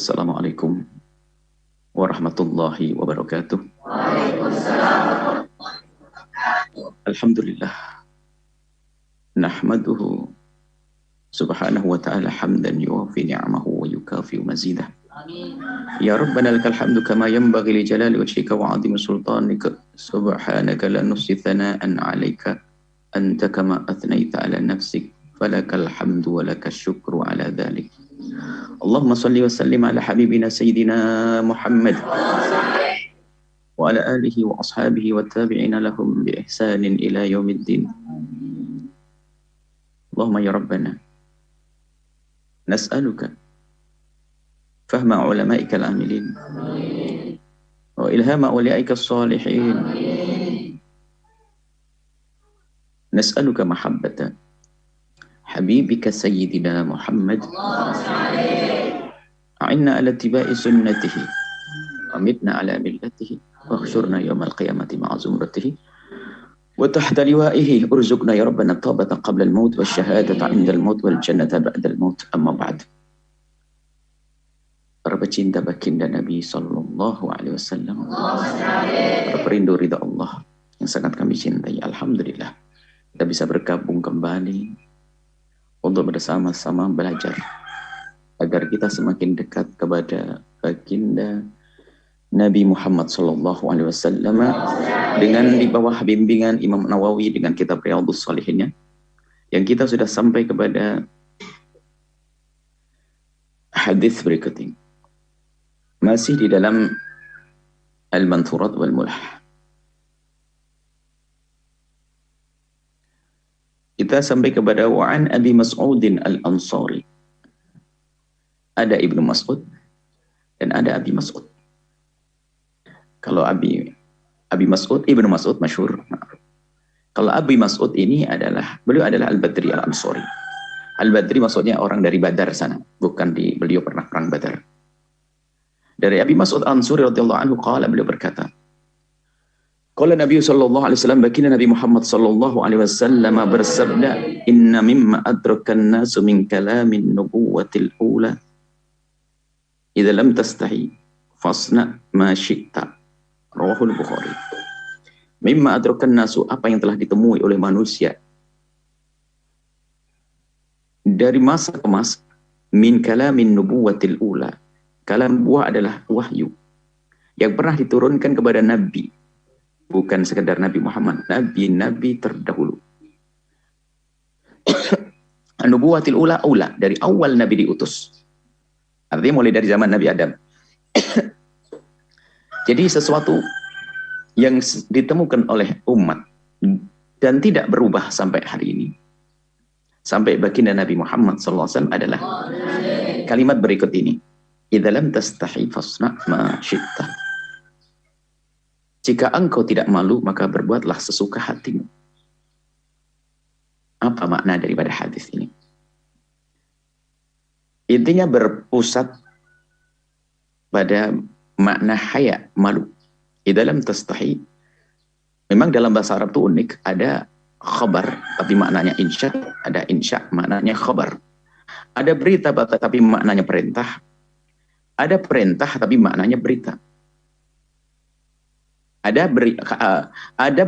Assalamualaikum warahmatullahi wabarakatuh. Alhamdulillah. Nahmaduhu subhanahu wa ta'ala hamdan yuwafi ni'amahu wa yukafi mazidah. Ya Rabbana lakal hamdu kama yanbaghi li jalali wajhika wa 'azimi sultanika. Subhanaka la nuhsi thana'an 'alaika anta kama athnayta 'ala nafsik. Falakal hamdu wa lakal syukru 'ala dhalik. Allahumma salli wa sallim ala habibina sayyidina Muhammad wa ala alihi wa ashabihi wa tabi'ina lahum bi ihsanin ila yaumiddin. Allahumma ya Rabbana nas'aluka fahma ulama'ika al-amilin wa ilhama awliyaika as-salihin. Nas'aluka mahabbata habibika sayyidina Muhammad. A'inna ala tiba'i sunnatihi amitna ala millatihi wakhshurna yawmal qiyamati ma'a zumratihi wa tahta liwa'ihi urzuqna ya Rabbana tabata qabla al-maut wa syahadata 'inda al-maut wal jannata ba'da al-maut. Amma ba'd. Para pecinta baginda Nabi sallallahu alaihi wasallam, para perindu ridha Allah yang sangat kami cintai, alhamdulillah kita bisa bergabung kembali untuk bersama-sama belajar agar kita semakin dekat kepada baginda Nabi Muhammad sallallahu alaihi wasallam dengan di bawah bimbingan Imam Nawawi dengan kitab Riyadhus Shalihinnya, yang kita sudah sampai kepada hadis berikut ini. Masih di dalam Al-Manthurat wal Mulah. Kita sampai kepada wa'an Abi Mas'udin Al-Ansari. Ada Ibnu Mas'ud dan ada Abi Mas'ud. Kalau Abi Mas'ud, Ibnu Mas'ud masyhur. Kalau Abi Mas'ud ini beliau adalah Al-Badri Al-Ansari. Al-Badri maksudnya orang dari Badar sana, bukan beliau pernah perang Badar. Dari Abi Mas'ud Al-Ansari radhiyallahu anhu beliau berkata, qala Nabi sallallahu alaihi wasallam, baginda Nabi Muhammad sallallahu alaihi wasallam bersabda, inna mimma adrakan nasu min kalamin nubuwatil ula idza lam tastahi fasna ma syi'ta. Rawahul Bukhari. Mimma adrakan nasu, apa yang telah ditemui oleh manusia dari masa ke masa, min kalamin nubuwatil ula. Kalam buah adalah wahyu yang pernah diturunkan kepada Nabi, bukan sekedar Nabi Muhammad, Nabi terdahulu. Nubuwatil ula, dari awal Nabi diutus. Artinya mulai dari zaman Nabi Adam. Jadi sesuatu yang ditemukan oleh umat dan tidak berubah sampai hari ini, sampai baginda Nabi Muhammad SAW adalah kalimat berikut ini. Idza lam tastahi fasna ma syi'ta. Jika engkau tidak malu, maka berbuatlah sesuka hatimu. Apa makna daripada hadis ini? Intinya berpusat pada makna haya, malu. Idza lam tastahi. Memang dalam bahasa Arab itu unik, ada khabar tapi maknanya insya, ada insya maknanya khabar. Ada berita tapi maknanya perintah. Ada perintah tapi maknanya berita. Ada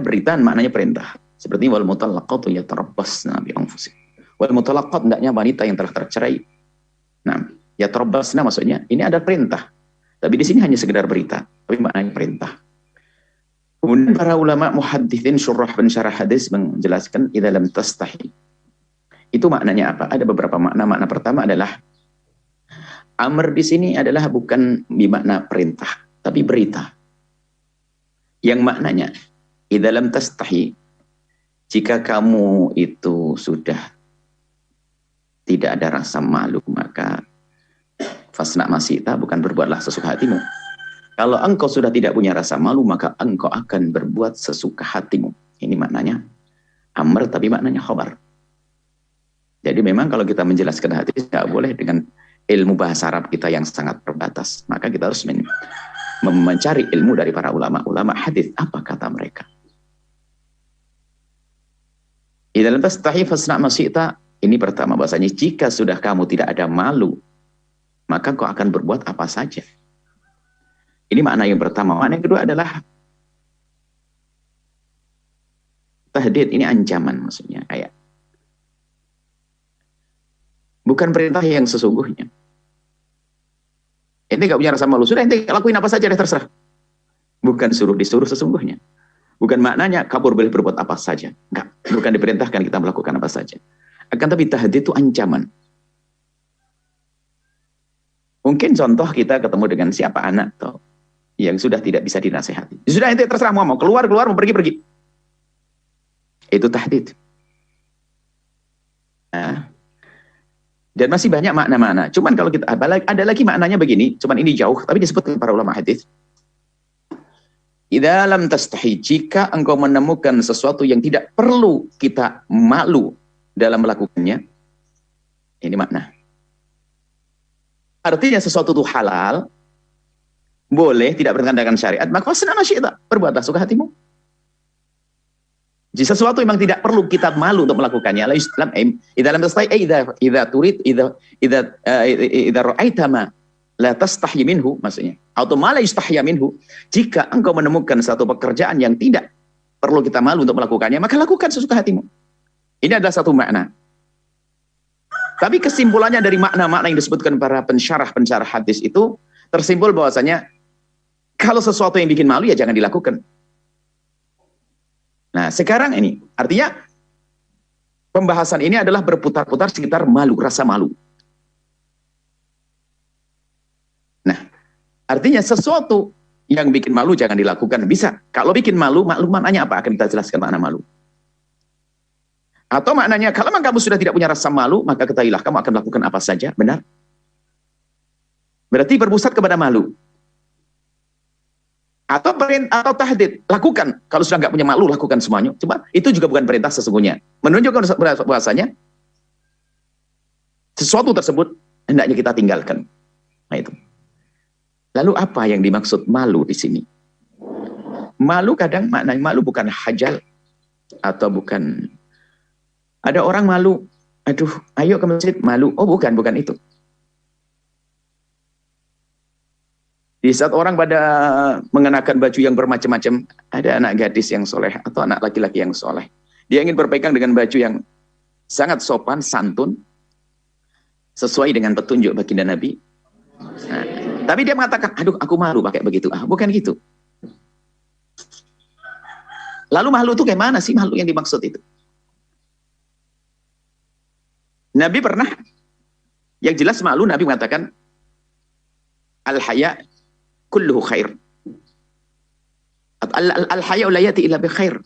berita maknanya perintah. Seperti wal mutallaqatu yatarabbasna bi anfusihin. Wal mutallaqat hendaknya wanita yang telah tercerai. Nah, yatarabbasna maksudnya ini ada perintah. Tapi di sini hanya sekedar berita, tapi maknanya perintah. Kemudian para ulama muhadditsin syurah pensyarah hadis menjelaskan idza lam tastahi. Itu maknanya apa? Ada beberapa makna. Makna pertama adalah amr di sini adalah bukan bermakna perintah, tapi berita. Yang maknanya, idza lam tastahi, jika kamu itu sudah tidak ada rasa malu, maka fasna masita, bukan berbuatlah sesuka hatimu. Kalau engkau sudah tidak punya rasa malu, maka engkau akan berbuat sesuka hatimu. Ini maknanya amr, tapi maknanya khabar. Jadi memang kalau kita menjelaskan hadis, tidak boleh dengan ilmu bahasa Arab kita yang sangat terbatas. Maka kita harus mencari ilmu dari para ulama hadis. Apa kata mereka? Idza lam tastahi fasna ma syi'ta. Ini pertama, bahasanya jika sudah kamu tidak ada malu, maka kau akan berbuat apa saja. Ini makna yang pertama. Makna yang kedua adalah tahdid, ini ancaman maksudnya, kayak bukan perintah yang sesungguhnya. Ente gak punya rasa malu, sudah ente lakuin apa saja deh, terserah. Bukan suruh disuruh sesungguhnya. Bukan maknanya kabur boleh berbuat apa saja. Enggak, bukan diperintahkan kita melakukan apa saja. Akan tapi tahdid itu ancaman. Mungkin contoh kita ketemu dengan siapa anak atau yang sudah tidak bisa dinasehati. Sudah ente terserah mau keluar, mau pergi. Itu tahdid. Nah, dan masih banyak makna-makna. Cuman kalau kita ada lagi maknanya begini, cuman ini jauh, tapi disebut para ulama hadis. Idza lam tastahi, jika engkau menemukan sesuatu yang tidak perlu kita malu dalam melakukannya, ini makna. Artinya sesuatu itu halal, boleh, tidak bertentangan dengan syariat, maka wasna masyi'ta, perbuatlah suka hatimu. Jika sesuatu memang tidak perlu kita malu untuk melakukannya, la Islam idza lam tastahi idza turid idza ra'aita ma la tastahi minhu, maksudnya atau ma la yastahya minhu, jika engkau menemukan satu pekerjaan yang tidak perlu kita malu untuk melakukannya, maka lakukan sesuka hatimu. Ini adalah satu makna. Tapi kesimpulannya dari makna-makna yang disebutkan para pensyarah hadis itu tersimpul bahwasanya kalau sesuatu yang bikin malu ya jangan dilakukan. Nah, sekarang ini artinya pembahasan ini adalah berputar-putar sekitar malu, rasa malu. Nah, artinya sesuatu yang bikin malu jangan dilakukan. Bisa. Kalau bikin malu, maknanya apa? Akan kita jelaskan makna malu. Atau maknanya, kalau memang kamu sudah tidak punya rasa malu, maka ketahuilah kamu akan melakukan apa saja. Benar? Berarti berpusat kepada malu. Atau tahdid, lakukan. Kalau sudah nggak punya malu, lakukan semuanya. Coba, itu juga bukan perintah sesungguhnya. Menunjukkan bahasanya, sesuatu tersebut hendaknya kita tinggalkan. Nah itu. Lalu apa yang dimaksud malu di sini? Malu kadang maknanya malu bukan hajal atau bukan. Ada orang malu, aduh, ayo ke masjid, malu. Oh bukan itu. Di saat orang pada mengenakan baju yang bermacam-macam, ada anak gadis yang soleh atau anak laki-laki yang soleh. Dia ingin berpegang dengan baju yang sangat sopan, santun, sesuai dengan petunjuk baginda Nabi. Nah, tapi dia mengatakan, aduh aku malu pakai begitu. Ah, bukan gitu. Lalu malu itu kayak mana sih malu yang dimaksud itu? Nabi pernah, yang jelas malu Nabi mengatakan, al-haya kulluhu khair. Al-haya la yati illa bi khair.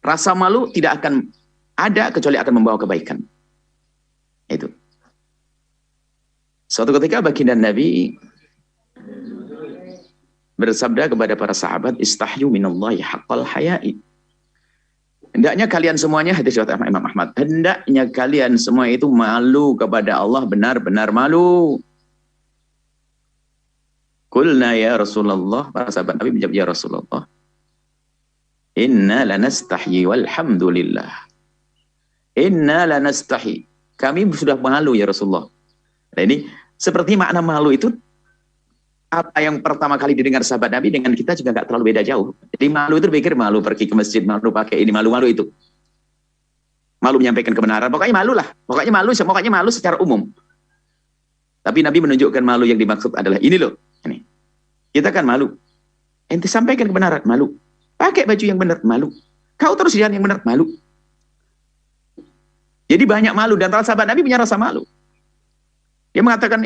Rasa malu tidak akan ada kecuali akan membawa kebaikan. Itu. Suatu ketika baginda Nabi bersabda kepada para sahabat, istahyu minallahi haqqal haya'i. Hendaknya kalian semuanya, hadis riwayat Imam Ahmad, hendaknya kalian semua itu malu kepada Allah benar-benar malu. Qulna ya Rasulullah, para sahabat Nabi menjawab, ya Rasulullah, inna lanastahyi walhamdulillah. Inna lanastahi. Kami sudah malu ya Rasulullah. Nah ini seperti makna malu itu apa yang pertama kali didengar sahabat Nabi dengan kita juga nggak terlalu beda jauh. Jadi malu itu pikir malu pergi ke masjid, malu pakai ini, malu-malu itu. Malu menyampaikan kebenaran, pokoknya malu lah. Pokoknya malu secara umum. Tapi Nabi menunjukkan malu yang dimaksud adalah ini loh. Ini. Kita kan malu. Ente sampaikan kebenaran, malu. Pakai baju yang benar, malu. Kau terus jalan yang benar, malu. Jadi banyak malu, dan sahabat Nabi punya rasa malu. Dia mengatakan,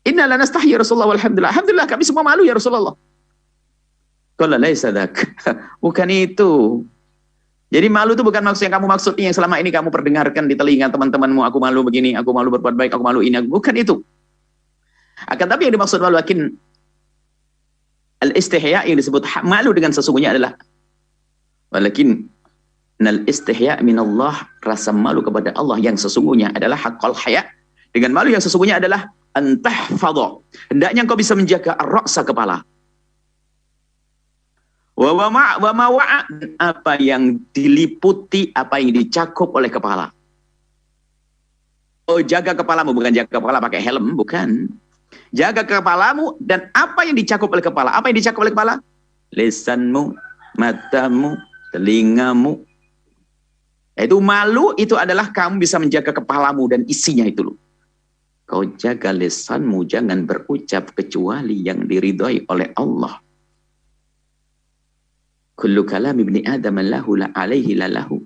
inna lanastahyi Rasulullah walhamdulillah. Alhamdulillah kami semua malu ya Rasulullah. Qala laisa dzak. Bukan itu. Jadi malu itu bukan maksud yang kamu maksud yang selama ini kamu perdengarkan di telinga teman-temanmu, aku malu begini, aku malu berbuat baik, aku malu ini, bukan itu. Akan tapi yang dimaksud malu lakin al-istihya yang disebut malu dengan sesungguhnya adalah walakin nal istihya minallah, rasa malu kepada Allah yang sesungguhnya adalah haqqal haya. Dengan malu yang sesungguhnya adalah antahfadha, hendaknya engkau bisa menjaga ar-ra'sa, kepala. Wa ma'a, apa yang diliputi, apa yang dicakup oleh kepala. Oh, jaga kepalamu, bukan jaga kepala pakai helm, bukan. Jaga kepalamu dan apa yang dicakup oleh kepala. Apa yang dicakup oleh kepala? Lisanmu, matamu, telingamu. Itu malu, itu adalah kamu bisa menjaga kepalamu dan isinya itu loh. Kau jaga lisanmu, jangan berucap kecuali yang diridhai oleh Allah. Kullu kalam ibni Adam lahu la alaihi lalahu.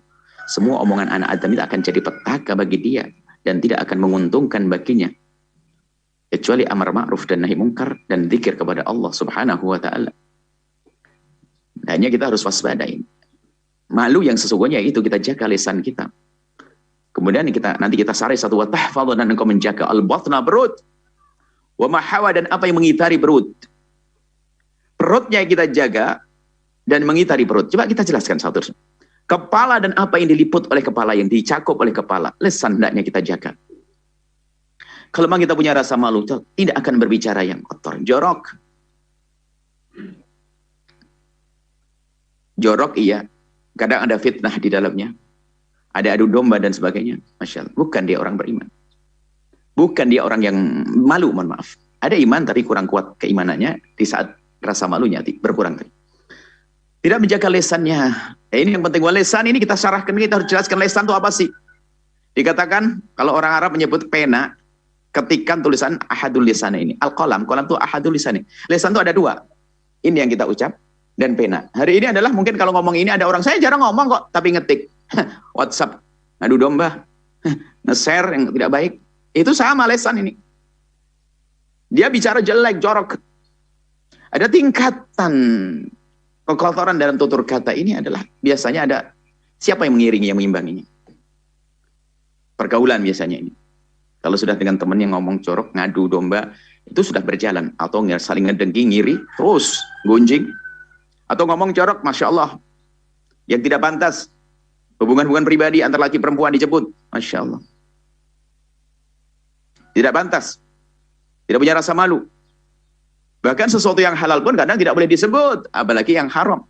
Semua omongan anak Adam itu akan jadi petaka bagi dia dan tidak akan menguntungkan baginya kecuali amar ma'ruf dan nahi mungkar dan zikir kepada Allah Subhanahu wa taala. Hanya kita harus waspadai. Malu yang sesungguhnya itu kita jaga lisan kita. Kemudian nanti kita sari satu wa tahfadz dan engkau menjaga al-batna, perut. Wa ma hawa, dan apa yang mengitari perut. Perutnya kita jaga dan mengitari perut. Coba kita jelaskan satu. Kepala dan apa yang diliput oleh kepala, yang dicakup oleh kepala, lisan hendaknya kita jaga. Kalau memang kita punya rasa malu, tidak akan berbicara yang kotor. Jorok. Jorok iya. Kadang ada fitnah di dalamnya. Ada adu domba dan sebagainya. Masya Allah. Bukan dia orang beriman. Bukan dia orang yang malu, mohon maaf. Ada iman tapi kurang kuat keimanannya di saat rasa malunya berkurang. Tidak menjaga lesannya. Ini yang penting. Lesan ini kita syarahkan, kita harus jelaskan lesan itu apa sih. Dikatakan kalau orang Arab menyebut pena, ketikan tulisan ahadul lisan ini. Al-qalam, qalam itu ahadul lisan ini. Lesan itu ada dua. Ini yang kita ucap dan pena. Hari ini adalah mungkin kalau ngomong ini ada orang, saya jarang ngomong kok, tapi ngetik. WhatsApp, ngadu domba, nge-share yang tidak baik. Itu sama lesan ini. Dia bicara jelek, jorok. Ada tingkatan kekotoran dalam tutur kata ini adalah biasanya ada siapa yang mengiringi, yang mengimbanginya. Pergaulan biasanya ini. Kalau sudah dengan teman yang ngomong jorok, ngadu domba, itu sudah berjalan. Atau saling ngedengki, ngiri, terus gunjing. Atau ngomong jorok, Masya Allah. Yang tidak pantas. Hubungan-hubungan pribadi antara laki perempuan disebut. Masya Allah. Tidak pantas. Tidak punya rasa malu. Bahkan sesuatu yang halal pun kadang tidak boleh disebut, apalagi yang haram.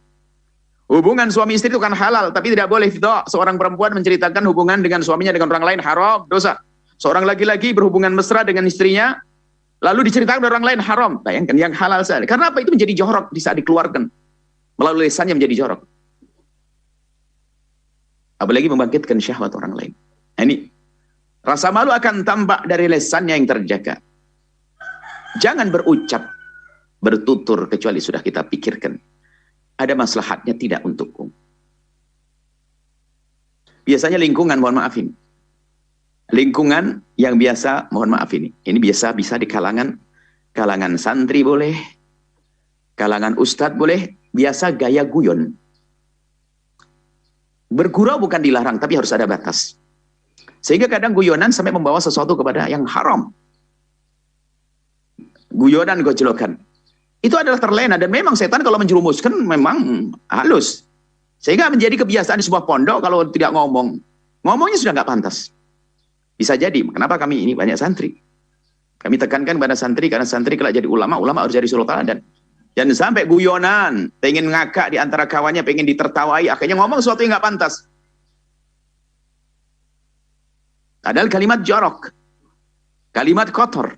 Hubungan suami istri itu kan halal, tapi tidak boleh seorang perempuan menceritakan hubungan dengan suaminya dengan orang lain, haram, dosa. Seorang laki-laki berhubungan mesra dengan istrinya, lalu diceritakan oleh orang lain, haram. Bayangkan, yang halal saja. Karena apa? Itu menjadi jorok di saat dikeluarkan. Melalui lisannya menjadi jorok. Apalagi membangkitkan syahwat orang lain. Nah, ini, rasa malu akan tampak dari lisannya yang terjaga. Jangan berucap, bertutur kecuali sudah kita pikirkan ada maslahatnya tidak untukku. Biasanya lingkungan, mohon maaf ini, lingkungan yang biasa, mohon maaf ini biasa bisa di kalangan santri boleh, kalangan ustadz boleh, biasa gaya guyon. Bergurau bukan dilarang, tapi harus ada batas. Sehingga kadang guyonan sampai membawa sesuatu kepada yang haram. Guyonan, gojlokan. Itu adalah terlena, dan memang setan kalau menjerumuskan memang halus. Sehingga menjadi kebiasaan di sebuah pondok kalau tidak ngomong. Ngomongnya sudah nggak pantas. Bisa jadi, kenapa kami ini banyak santri. Kami tekankan pada santri, karena santri kalau jadi ulama, ulama harus jadi suri teladan. Dan sampai guyonan, pengen ngakak di antara kawannya, pengen ditertawai, akhirnya ngomong sesuatu yang nggak pantas. Padahal kalimat jorok. Kalimat kotor.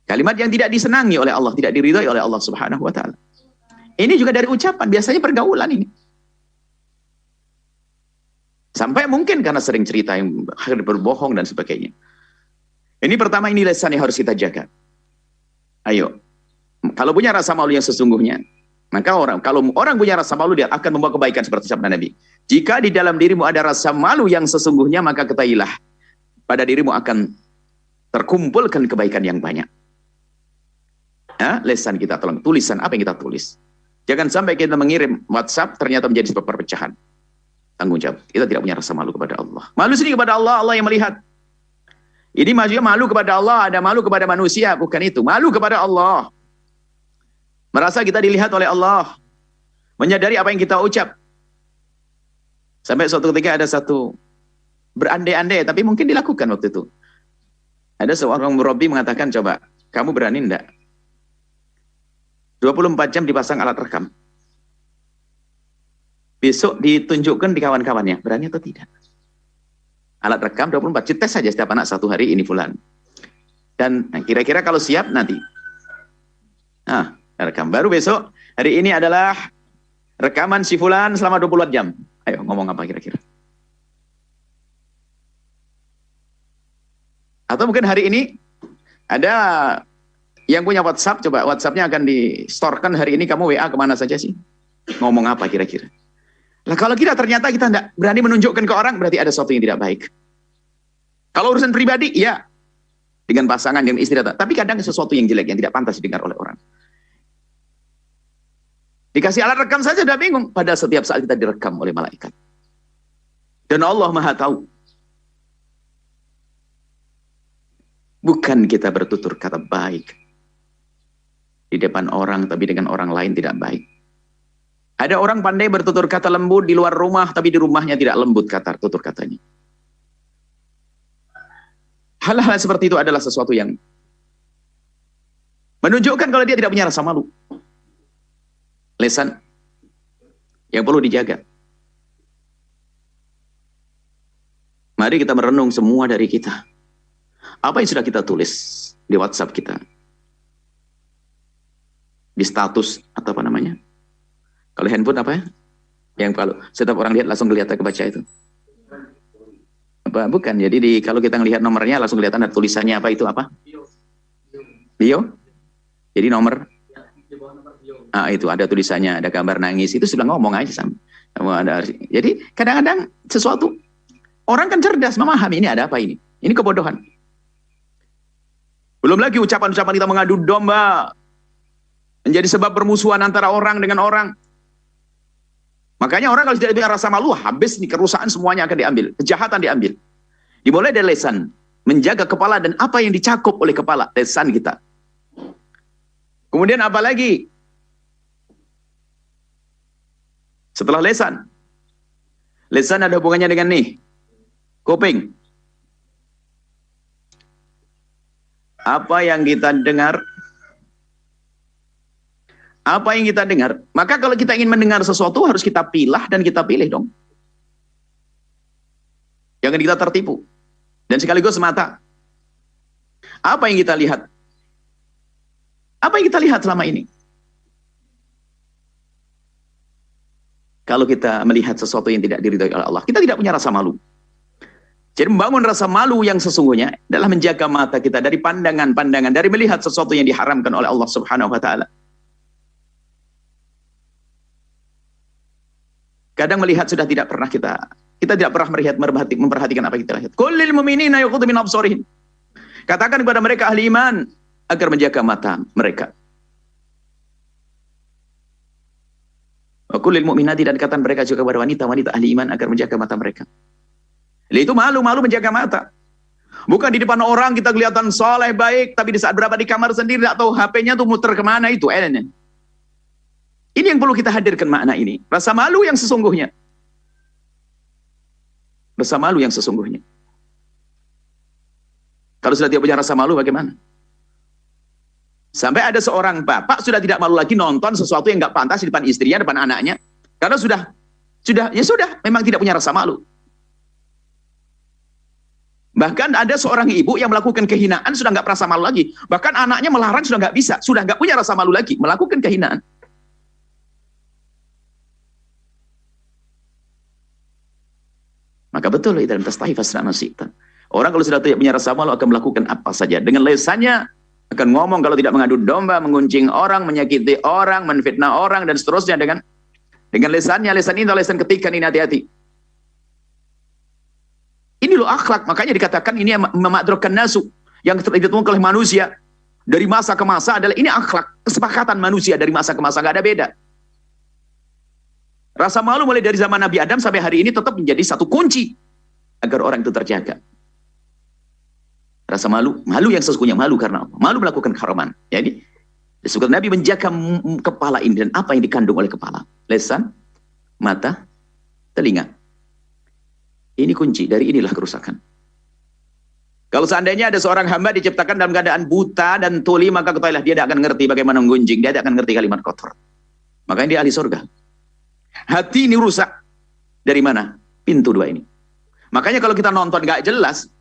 Kalimat yang tidak disenangi oleh Allah, tidak diridhai oleh Allah Subhanahu wa taala. Ini juga dari ucapan, biasanya pergaulan ini. Sampai mungkin karena sering cerita yang berbohong dan sebagainya. Ini pertama, ini lisan yang harus kita jaga. Ayo. Kalau punya rasa malu yang sesungguhnya, maka kalau orang punya rasa malu, dia akan membawa kebaikan seperti sabda Nabi. Jika di dalam dirimu ada rasa malu yang sesungguhnya, maka ketahuilah pada dirimu akan terkumpulkan kebaikan yang banyak. Lisan kita, tolong tulisan apa yang kita tulis. Jangan sampai kita mengirim WhatsApp ternyata menjadi sebab perpecahan. Tanggung jawab. Kita tidak punya rasa malu kepada Allah. Malu sendiri kepada Allah, Allah yang melihat. Ini maksudnya malu kepada Allah, ada malu kepada manusia, bukan itu. Malu kepada Allah. Merasa kita dilihat oleh Allah. Menyadari apa yang kita ucap. Sampai suatu ketika ada satu berandai-andai, tapi mungkin dilakukan waktu itu. Ada seorang murabi mengatakan, coba, kamu berani enggak? 24 jam dipasang alat rekam. Besok ditunjukkan di kawan-kawannya, berani atau tidak? Alat rekam 24, tes saja setiap anak satu hari ini fulan. Dan kira-kira kalau siap nanti. Nah, rekam. Baru besok, hari ini adalah rekaman si fulan selama 24 jam. Ayo ngomong apa kira-kira? Atau mungkin hari ini ada yang punya WhatsApp, coba WhatsAppnya akan di-storekan hari ini kamu WA kemana saja sih? Ngomong apa kira-kira? Lah kalau ternyata kita tidak berani menunjukkan ke orang, berarti ada sesuatu yang tidak baik. Kalau urusan pribadi, ya. Dengan pasangan, dengan istri. Tapi kadang sesuatu yang jelek, yang tidak pantas didengar oleh orang. Dikasih alat rekam saja sudah bingung. Padahal setiap saat kita direkam oleh malaikat. Dan Allah Maha tahu. Bukan kita bertutur kata baik di depan orang, tapi dengan orang lain tidak baik. Ada orang pandai bertutur kata lembut di luar rumah, tapi di rumahnya tidak lembut kata tutur katanya. Hal-hal seperti itu adalah sesuatu yang menunjukkan kalau dia tidak punya rasa malu. Lisan yang perlu dijaga. Mari kita merenung semua dari kita. Apa yang sudah kita tulis di WhatsApp kita? Di status atau apa namanya? Kalau handphone apa ya? Yang kalau setiap orang lihat langsung kelihatan kebaca itu. Apa? Bukan. Jadi kalau kita ngelihat nomornya langsung kelihatan ada tulisannya apa itu apa? Bio. Jadi nomor. Itu ada tulisannya, ada gambar nangis. Itu sudah ngomong aja sama. Jadi kadang-kadang sesuatu orang kan cerdas memahami ini ada apa ini. Ini kebodohan. Belum lagi ucapan-ucapan kita mengadu domba menjadi sebab permusuhan antara orang dengan orang. Makanya orang kalau tidak punya rasa malu, habis nih, kerusakan semuanya akan diambil, kejahatan diambil. Dimulai dari lisan, menjaga kepala dan apa yang dicakup oleh kepala, lisan kita. Kemudian apa lagi? Setelah lisan ada hubungannya dengan nih, kuping. Apa yang kita dengar? Apa yang kita dengar? Maka kalau kita ingin mendengar sesuatu harus kita pilah dan kita pilih dong. Jangan kita tertipu. Dan sekaligus mata. Apa yang kita lihat? Apa yang kita lihat selama ini? Kalau kita melihat sesuatu yang tidak diridhoi oleh Allah, kita tidak punya rasa malu. Jadi membangun rasa malu yang sesungguhnya adalah menjaga mata kita dari pandangan-pandangan, dari melihat sesuatu yang diharamkan oleh Allah Subhanahu wa taala. Kadang melihat sudah tidak pernah kita tidak pernah memperhatikan apa yang kita lihat. Qul lil mu'minina yaghuddu min absarihim. Katakan kepada mereka ahli iman agar menjaga mata mereka. Wa qul lil mu'minati, dan katakan mereka juga kepada wanita-wanita ahli iman agar menjaga mata mereka. Itu malu-malu menjaga mata. Bukan di depan orang kita kelihatan soleh baik, tapi di saat berada di kamar sendiri tidak tahu HP-nya tuh muter kemana itu. Ini yang perlu kita hadirkan makna ini. Rasa malu yang sesungguhnya. Rasa malu yang sesungguhnya. Kalau sudah tidak punya rasa malu bagaimana? Sampai ada seorang bapak sudah tidak malu lagi nonton sesuatu yang nggak pantas di depan istrinya, depan anaknya. Karena sudah, memang tidak punya rasa malu. Bahkan ada seorang ibu yang melakukan kehinaan sudah nggak merasa malu lagi. Bahkan anaknya melarang sudah nggak bisa, sudah nggak punya rasa malu lagi, melakukan kehinaan. Maka betul itu dalam tastahi fasna nasita. Orang kalau sudah tidak punya rasa malu akan melakukan apa saja. Dengan lesannya akan ngomong kalau tidak mengadu domba, menguncing orang, menyakiti orang, menfitnah orang, dan seterusnya dengan lesannya. Lesan ini lesan ketikan ini, hati-hati. Ini loh akhlak. Makanya dikatakan ini memadrokan nasu, yang ditemukan oleh manusia dari masa ke masa adalah ini akhlak. Kesepakatan manusia dari masa ke masa, nggak ada beda. Rasa malu mulai dari zaman Nabi Adam sampai hari ini tetap menjadi satu kunci agar orang itu terjaga. Rasa malu yang sesungguhnya malu karena apa? Malu melakukan haraman. Jadi disebut Nabi menjaga kepala ini dan apa yang dikandung oleh kepala, lisan, mata, telinga. Ini kunci, dari inilah kerusakan. Kalau seandainya ada seorang hamba diciptakan dalam keadaan buta dan tuli, maka ketahuilah dia tidak akan ngerti bagaimana menggunjing, dia tidak akan ngerti kalimat kotor. Makanya dia ahli surga. Hati ini rusak. Dari mana? Pintu dua ini. Makanya kalau kita nonton nggak jelas,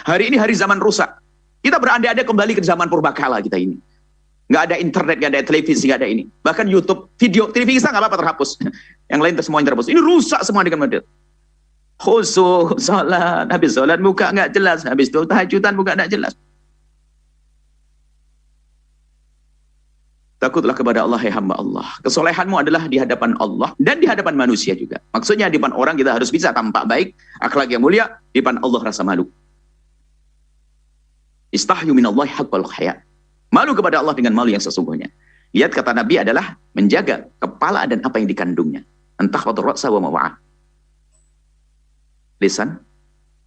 hari ini hari zaman rusak. Kita berandai-andai kembali ke zaman purbakala kita ini. Nggak ada internet, nggak ada televisi, nggak ada ini. Bahkan YouTube, video, televisi nggak apa-apa terhapus. Yang lain semuanya terhapus. Ini rusak semua dengan model. Khusyuk, salat, habis salat muka nggak jelas, habis itu tahajudan muka nggak jelas. Takutlah kepada Allah, hai hamba Allah. Kesolehanmu adalah di hadapan Allah dan di hadapan manusia juga. Maksudnya di depan orang kita harus bisa tampak baik, akhlak yang mulia, di depan Allah rasa malu. Istahyu minallahi haqqal haya. Malu kepada Allah dengan malu yang sesungguhnya. Lihat kata Nabi adalah menjaga kepala dan apa yang dikandungnya. Entah ra'sa wa mawa'ah. Lisan,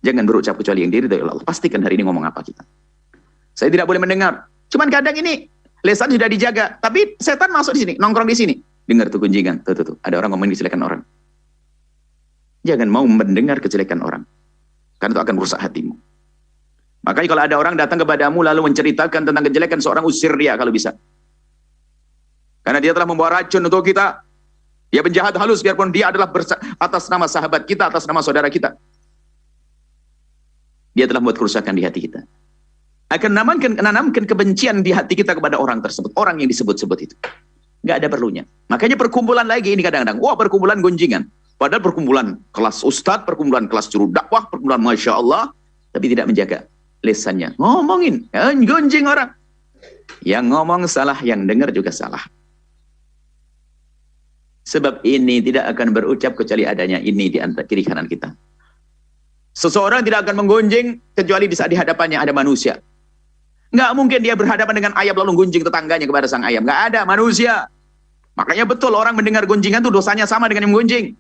jangan berucap kecuali yang diridhai oleh Allah. Pastikan hari ini ngomong apa kita. Saya tidak boleh mendengar. Cuman kadang ini lisan sudah dijaga, tapi setan masuk di sini, nongkrong di sini. Dengar tuh gunjingan, tuh. Ada orang ngomongin kejelekan orang. Jangan mau mendengar kejelekan orang, karena itu akan merusak hatimu. Makanya kalau ada orang datang kepadamu lalu menceritakan tentang kejelekan seorang, usir dia kalau bisa. Karena dia telah membawa racun untuk kita. Dia penjahat halus, biarpun dia adalah atas nama sahabat kita, atas nama saudara kita. Dia telah membuat kerusakan di hati kita. Akan menanamkan kebencian di hati kita kepada orang tersebut, orang yang disebut-sebut itu. Nggak ada perlunya. Makanya perkumpulan lagi ini kadang-kadang, wah perkumpulan gunjingan. Padahal perkumpulan kelas ustadz, perkumpulan kelas juru dakwah, perkumpulan Masya Allah, tapi tidak menjaga lisannya. Ngomongin, gunjing orang. Yang ngomong salah, yang dengar juga salah. Sebab ini tidak akan berucap kecuali adanya ini di antara kiri kanan kita. Seseorang tidak akan menggunjing kecuali di saat di hadapannya ada manusia. Nggak mungkin dia berhadapan dengan ayam lalu gunjing tetangganya kepada sang ayam. Nggak ada manusia. Makanya betul orang mendengar gunjingan itu dosanya sama dengan yang menggunjing.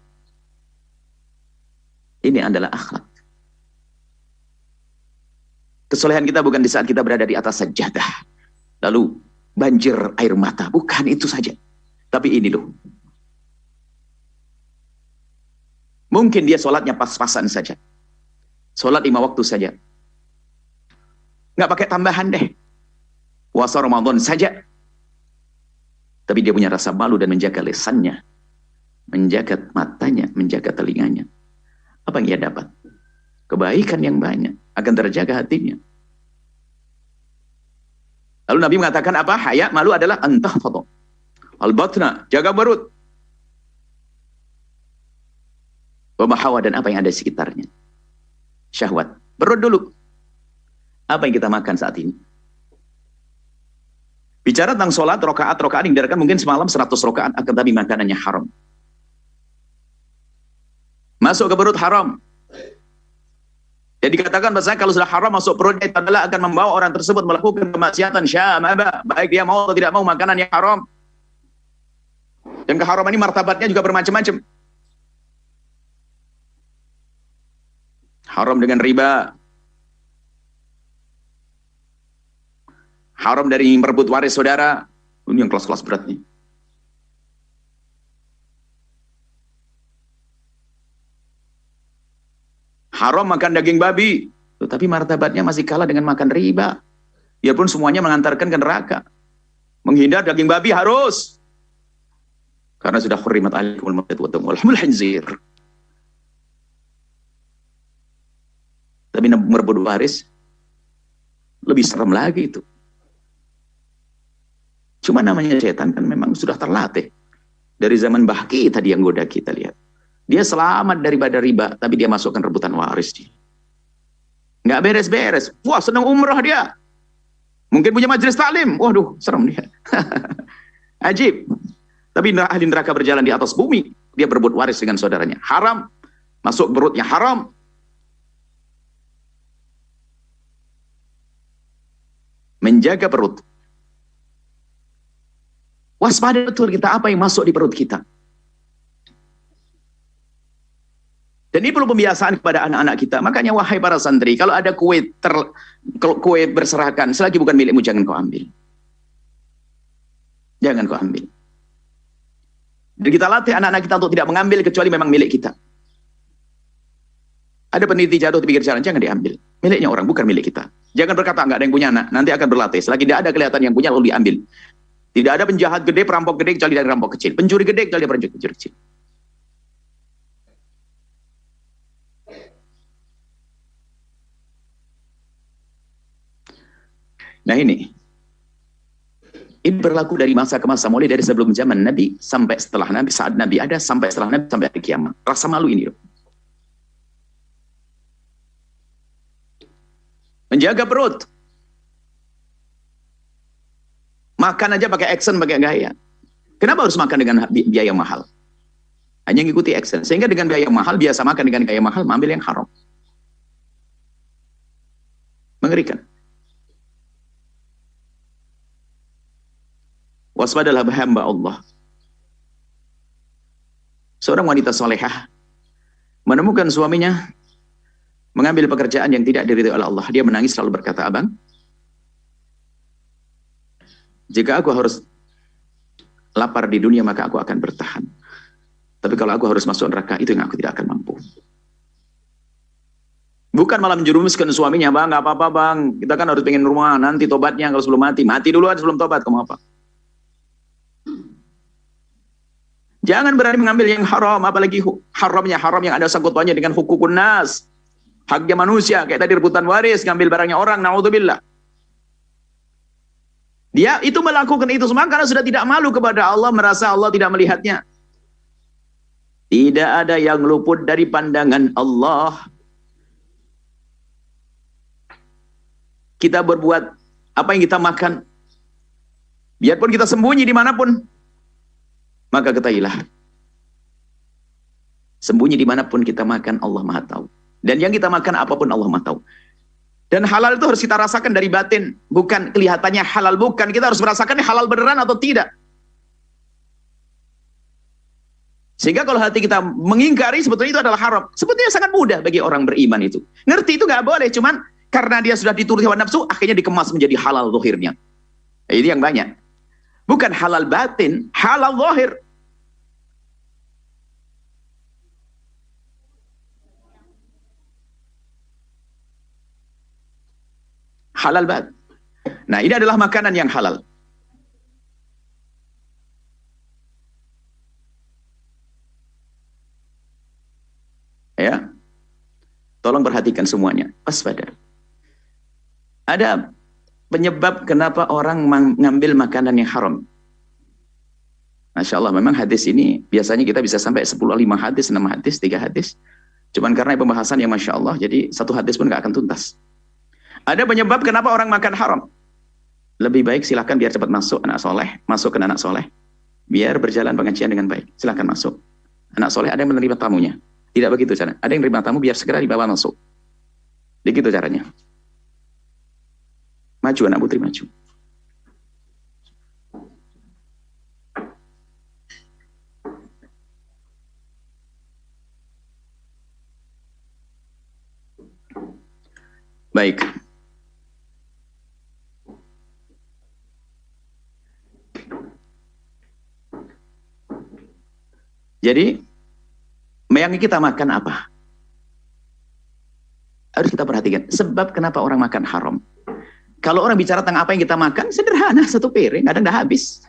Ini adalah akhlak. Kesolehan kita bukan di saat kita berada di atas sajadah. Lalu banjir air mata. Bukan itu saja. Tapi ini loh. Mungkin dia sholatnya pas-pasan saja. Sholat 5 waktu saja. Nggak pakai tambahan deh. Puasa Ramadan saja. Tapi dia punya rasa malu dan menjaga lisannya. Menjaga matanya, menjaga telinganya. Apa yang ia dapat? Kebaikan yang banyak. Akan terjaga hatinya. Lalu Nabi mengatakan apa? Haya, malu adalah antahfadhu. Al-batna, jaga perut. Wamahawa dan apa yang ada di sekitarnya. Syahwat. Perut dulu. Apa yang kita makan saat ini? Bicara tentang sholat, rokaat yang diadakan mungkin semalam 100 rokaat, akan tapi makanannya haram. Masuk ke perut haram. Jadi dikatakan bahasanya kalau sudah haram masuk perutnya itu adalah akan membawa orang tersebut melakukan kemaksiatan syamaba. Baik dia mau atau tidak mau makanan yang haram. Dan keharaman ini martabatnya juga bermacam-macam. Haram dengan riba. Haram dari merebut waris saudara. Ini yang kelas-kelas berat nih. Haram makan daging babi. Tapi martabatnya masih kalah dengan makan riba. Biarpun semuanya mengantarkan ke neraka. Menghindar daging babi harus. Karena sudah hurrimat alaikumul maitatu wad-damu wal khinzir. Tapi merebut waris lebih serem lagi itu. Cuma namanya setan kan memang sudah terlatih. Dari zaman Bahki tadi yang goda kita lihat. Dia selamat daripada riba, tapi dia masukkan rebutan waris dia. Nggak beres-beres. Wah, senang umrah dia. Mungkin punya majelis taklim. Waduh, serem dia. Ajib. Tapi ahli neraka berjalan di atas bumi. Dia berebut waris dengan saudaranya. Haram. Masuk perutnya haram. Menjaga perut. Waspada betul kita apa yang masuk di perut kita. Dan ini perlu pembiasaan kepada anak-anak kita. Makanya wahai para santri, kalau ada kue berserakan, selagi bukan milikmu jangan kau ambil. Jangan kau ambil. Dan kita latih anak-anak kita untuk tidak mengambil kecuali memang milik kita. Ada peneliti jatuh di pinggir jalan, jangan diambil. Miliknya orang, bukan milik kita. Jangan berkata nggak ada yang punya anak, nanti akan berlatih. Selagi tidak ada kelihatan yang punya lalu diambil. Tidak ada penjahat gede, perampok gede kecuali dari rampok kecil. Pencuri gede kecuali dari pencuri kecil. Nah ini berlaku dari masa ke masa, mulai dari sebelum zaman Nabi sampai setelah Nabi, saat Nabi ada sampai setelah Nabi sampai hari kiamat. Rasa malu ini loh. Menjaga perut. Makan aja pakai action, pakai gaya. Kenapa harus makan dengan biaya mahal? Hanya ngikuti action. Sehingga dengan biaya mahal, biasa makan dengan gaya mahal, mengambil yang haram. Mengerikan. Waspadalah hamba Allah. Seorang wanita solehah menemukan suaminya mengambil pekerjaan yang tidak diridhoi oleh Allah. Dia menangis lalu berkata, abang, jika aku harus lapar di dunia maka aku akan bertahan. Tapi kalau aku harus masuk neraka, itu yang aku tidak akan mampu. Bukan malah menjerumuskan suaminya, bang, nggak apa-apa bang, kita kan harus pengen rumah, nanti tobatnya kalau sebelum mati. Mati duluan sebelum tobat, kamu apa? Jangan berani mengambil yang haram, apalagi haram yang ada sangkut pautnya dengan hukukun nas, haknya manusia, kayak tadi rebutan waris, ngambil barangnya orang, naudzubillah. Dia itu melakukan itu semua karena sudah tidak malu kepada Allah, merasa Allah tidak melihatnya. Tidak ada yang luput dari pandangan Allah. Kita berbuat apa yang kita makan, biarpun kita sembunyi dimanapun, maka ketahuilah, sembunyi dimanapun kita makan, Allah Maha tahu. Dan yang kita makan apapun Allah Maha tahu. Dan halal itu harus kita rasakan dari batin, bukan kelihatannya halal, bukan. Kita harus merasakan halal beneran atau tidak. Sehingga kalau hati kita mengingkari, sebetulnya itu adalah haram. Sebetulnya sangat mudah bagi orang beriman itu. Ngerti itu nggak boleh, cuman karena dia sudah dituruti hawa nafsu, akhirnya dikemas menjadi halal zahirnya. Itu yang banyak. Bukan halal batin, halal zahir. Halal batin. Nah, ini adalah makanan yang halal. Ya. Tolong perhatikan semuanya. Waspada. Ada penyebab kenapa orang mengambil makanan yang haram. Masya Allah, memang hadis ini biasanya kita bisa sampai 10, 5 hadis, 6 hadis, 3 hadis. Cuman karena pembahasan yang Masya Allah, jadi satu hadis pun gak akan tuntas. Ada penyebab kenapa orang makan haram. Lebih baik silahkan biar cepat masuk anak soleh, masuk ke anak soleh. Biar berjalan pengajian dengan baik. Silahkan masuk. Anak soleh ada yang menerima tamunya. Tidak begitu cara. Ada yang menerima tamu biar segera dibawa masuk. Begitu caranya. Maju anak putri, maju. Baik. Jadi, yang kita makan apa? Harus kita perhatikan. Sebab kenapa orang makan haram. Kalau orang bicara tentang apa yang kita makan, sederhana, satu piring, kadang dah habis.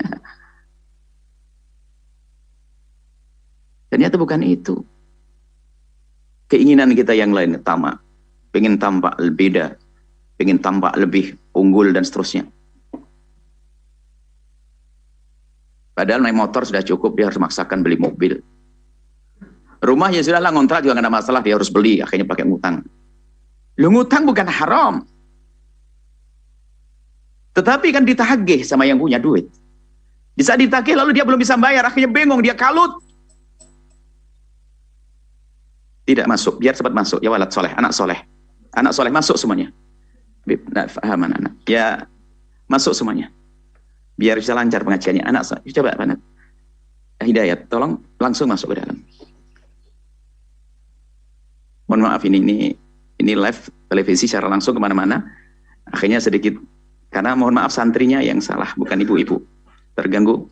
Ternyata bukan itu. Keinginan kita yang lain, tamak. Pengen tampak beda, pengen tampak lebih unggul dan seterusnya. Padahal naik motor sudah cukup, dia harus maksakan beli mobil. Rumah ya sudahlah, ngontrak juga nggak ada masalah, dia harus beli, akhirnya pakai ngutang. Lu ngutang bukan haram. Tetapi kan ditagih sama yang punya duit. Di saat ditagih lalu dia belum bisa bayar, akhirnya bingung, dia kalut. Tidak masuk, biar cepat masuk. Ya walad soleh, anak soleh. Anak soleh masuk semuanya. Nah, faham anak. Ya masuk semuanya. Biar bisa lancar pengajiannya. Anak soleh, coba Pak Hidayat, tolong langsung masuk ke dalam. Mohon maaf, ini live televisi secara langsung kemana-mana. Akhirnya sedikit, karena mohon maaf santrinya yang salah, bukan ibu-ibu. Terganggu.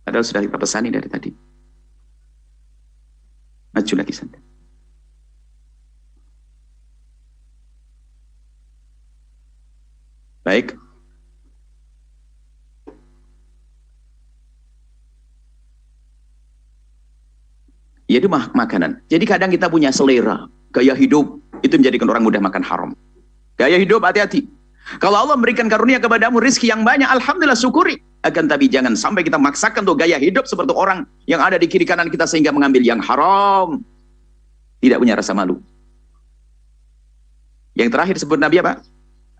Padahal sudah kita pesani dari tadi. Maju lagi santri. Baik. Yaitu makanan. Jadi kadang kita punya selera, gaya hidup, itu menjadikan orang mudah makan haram. Gaya hidup hati-hati. Kalau Allah memberikan karunia kepadamu rizki yang banyak, alhamdulillah syukuri. Akan tapi jangan sampai kita maksakan tuh gaya hidup seperti orang yang ada di kiri kanan kita sehingga mengambil yang haram. Tidak punya rasa malu. Yang terakhir sebut Nabi apa?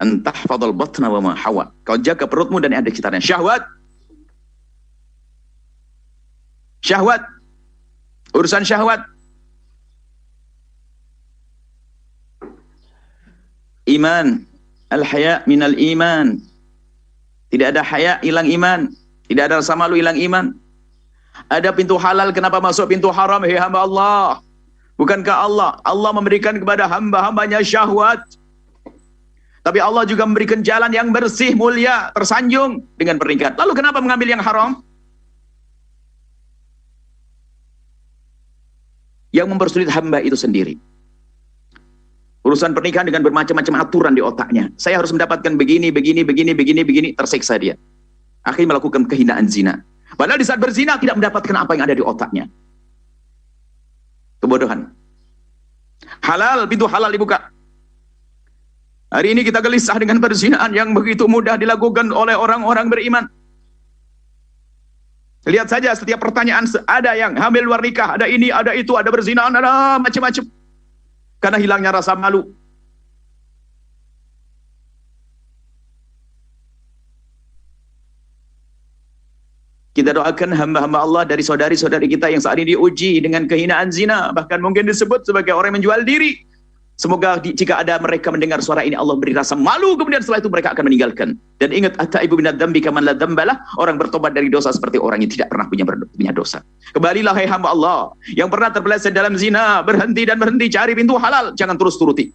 Entah fadl batna wa ma hawa. Kau jaga perutmu dan ada sekitarnya. Syahwat. Syahwat. Urusan syahwat. Iman. Al-haya minal iman. Tidak ada haya, hilang iman. Tidak ada rasa malu, hilang iman. Ada pintu halal, kenapa masuk pintu haram? Hei hamba Allah. Bukankah Allah memberikan kepada hamba-hambanya syahwat? Tapi Allah juga memberikan jalan yang bersih, mulia, tersanjung dengan pernikahan. Lalu kenapa mengambil yang haram? Yang mempersulit hamba itu sendiri. Urusan pernikahan dengan bermacam-macam aturan di otaknya. Saya harus mendapatkan begini, tersiksa dia. Akhirnya melakukan kehinaan zina. Padahal di saat berzina tidak mendapatkan apa yang ada di otaknya. Kebodohan. Halal, pintu halal dibuka. Hari ini kita gelisah dengan perzinaan yang begitu mudah dilakukan oleh orang-orang beriman. Lihat saja setiap pertanyaan, ada yang hamil luar nikah, ada ini, ada itu, ada berzinaan, ada macam-macam. Karena hilangnya rasa malu. Kita doakan hamba-hamba Allah dari saudari-saudari kita yang saat ini diuji dengan kehinaan zina, bahkan mungkin disebut sebagai orang yang menjual diri. Semoga jika ada mereka mendengar suara ini, Allah beri rasa malu, kemudian setelah itu mereka akan meninggalkan. Dan ingat, at-taibu minadz dzambi kaman la dzambalah, orang bertobat dari dosa seperti orang yang tidak pernah punya dosa. Kembalilah hai hamba Allah yang pernah terpeleset dalam zina, berhenti cari pintu halal, jangan terus turuti.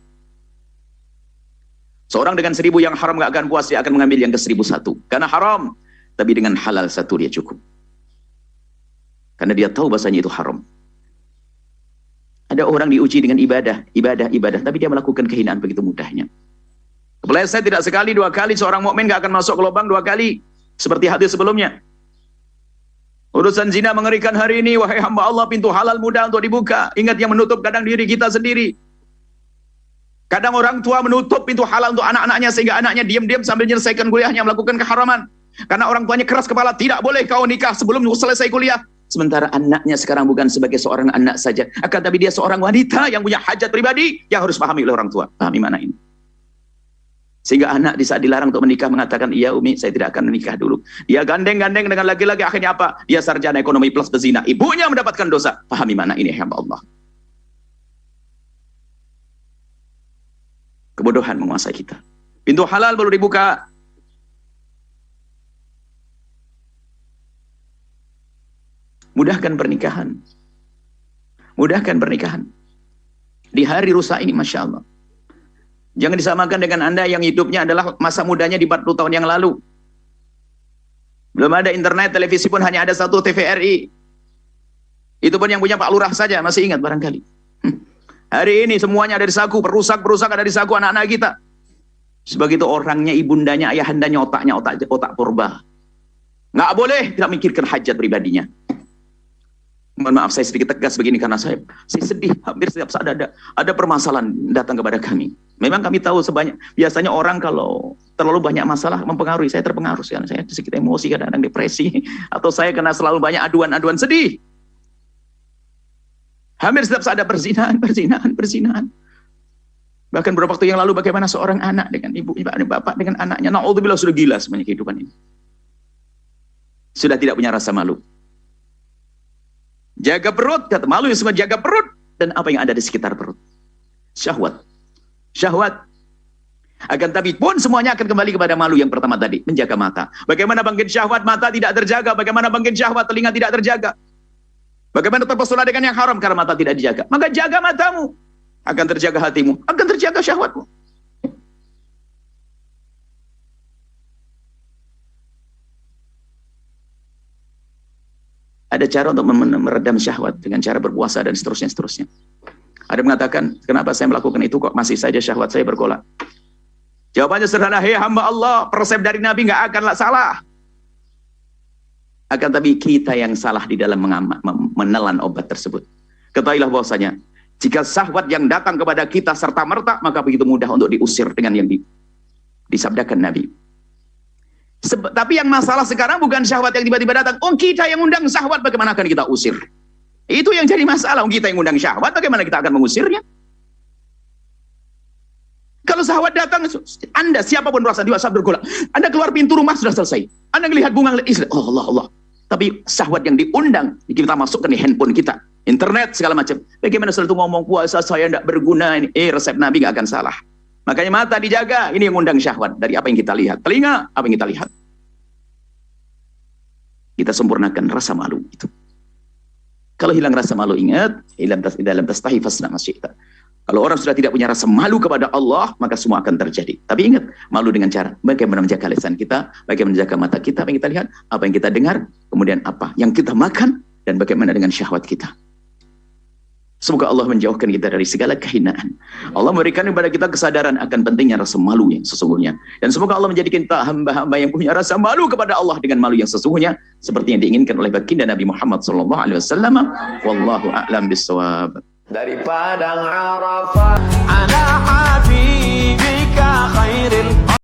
Seorang dengan 1000 yang haram gak akan puas, dia akan mengambil yang ke-1001 karena haram. Tapi dengan halal 1 dia cukup. Karena dia tahu bahasanya itu haram. Ada orang diuji dengan ibadah, tapi dia melakukan kehinaan begitu mudahnya. Kepleset tidak sekali, 2 kali, seorang mukmin gak akan masuk ke lubang 2 kali. Seperti hadis sebelumnya. Urusan zina mengerikan hari ini, wahai hamba Allah, pintu halal mudah untuk dibuka. Ingat, yang menutup kadang diri kita sendiri. Kadang orang tua menutup pintu halal untuk anak-anaknya sehingga anaknya diam-diam sambil menyelesaikan kuliahnya melakukan keharaman. Karena orang tuanya keras kepala, tidak boleh kau nikah sebelum selesai kuliah. Sementara anaknya sekarang bukan sebagai seorang anak saja, akan tapi dia seorang wanita yang punya hajat pribadi yang harus pahami oleh orang tua. Pahami mana ini? Sehingga anak di saat dilarang untuk menikah mengatakan, iya Umi, saya tidak akan menikah dulu. Dia gandeng-gandeng dengan laki-laki, akhirnya apa? Dia sarjana ekonomi plus bezina. Ibunya mendapatkan dosa. Pahami mana ini, hamba Allah. Kebodohan menguasai kita. Pintu halal baru dibuka. Mudahkan pernikahan. Mudahkan pernikahan. Di hari rusak ini, Masya Allah. Jangan disamakan dengan Anda yang hidupnya adalah masa mudanya di 40 tahun yang lalu. Belum ada internet, televisi pun hanya ada 1 TVRI. Itu pun yang punya Pak Lurah saja, masih ingat barangkali. Hari ini semuanya ada di saku, perusak-perusak ada di saku anak-anak kita. Sebegitu orangnya, ibundanya, ayahandanya, otak purba. Nggak boleh tidak mikirkan hajat pribadinya. Mohon maaf saya sedikit tegas begini karena saya sedih hampir setiap saat ada permasalahan datang kepada kami. Memang kami tahu biasanya orang kalau terlalu banyak masalah mempengaruhi. Saya terpengaruh karena saya sedikit emosi, kadang-kadang depresi, atau saya kena selalu banyak aduan-aduan sedih. Hampir setiap saat ada perzinahan. Bahkan beberapa waktu yang lalu bagaimana seorang anak dengan ibu, bapak dengan anaknya, naudzubillah, sudah gila semuanya kehidupan ini. Sudah tidak punya rasa malu. Jaga perut, kata malu yang semua jaga perut dan apa yang ada di sekitar perut. Syahwat. Akan tapi pun semuanya akan kembali kepada malu yang pertama tadi, menjaga mata. Bagaimana bangkit syahwat, mata tidak terjaga. Bagaimana bangkit syahwat, telinga tidak terjaga. Bagaimana terpesona dengan yang haram karena mata tidak dijaga. Maka jaga matamu, akan terjaga hatimu, akan terjaga syahwatmu. Ada cara untuk meredam syahwat dengan cara berpuasa dan seterusnya. Ada mengatakan, kenapa saya melakukan itu kok masih saja syahwat saya bergolak? Jawabannya sederhana, hei hamba Allah, resep dari Nabi nggak akanlah salah. Akan tapi kita yang salah di dalam menelan obat tersebut. Ketahuilah bahwasanya Jika syahwat yang datang kepada kita serta-merta, maka begitu mudah untuk diusir dengan yang disabdakan Nabi. Tapi yang masalah sekarang bukan syahwat yang tiba-tiba datang. Oh, kita yang undang syahwat, bagaimana akan kita usir? Itu yang jadi masalah. Oh, kita yang undang syahwat, bagaimana kita akan mengusirnya? Kalau syahwat datang, Anda siapapun merasa dewasa bergolak. Anda keluar pintu rumah sudah selesai. Anda melihat bunga, oh Allah, Allah. Tapi syahwat yang diundang, kita masukkan di handphone kita, internet segala macam. Bagaimana setelah itu ngomong puasa saya tidak berguna ini? Resep Nabi nggak akan salah. Makanya mata dijaga, ini yang undang syahwat. Dari apa yang kita lihat. Telinga, apa yang kita lihat. Kita sempurnakan rasa malu itu. Kalau hilang rasa malu, ingat, dalam tastahi fasna masyi'ta. Kalau orang sudah tidak punya rasa malu kepada Allah, maka semua akan terjadi. Tapi ingat, malu dengan cara bagaimana menjaga lisan kita, bagaimana menjaga mata kita, apa yang kita lihat, apa yang kita dengar, kemudian apa yang kita makan, dan bagaimana dengan syahwat kita. Semoga Allah menjauhkan kita dari segala kehinaan. Allah memberikan kepada kita kesadaran akan pentingnya rasa malu yang sesungguhnya. Dan semoga Allah menjadikan kita hamba-hamba yang punya rasa malu kepada Allah dengan malu yang sesungguhnya, seperti yang diinginkan oleh baginda Nabi Muhammad SAW. Wallahu a'lam bissawab. Dari Padang Arafah ala habibika khairil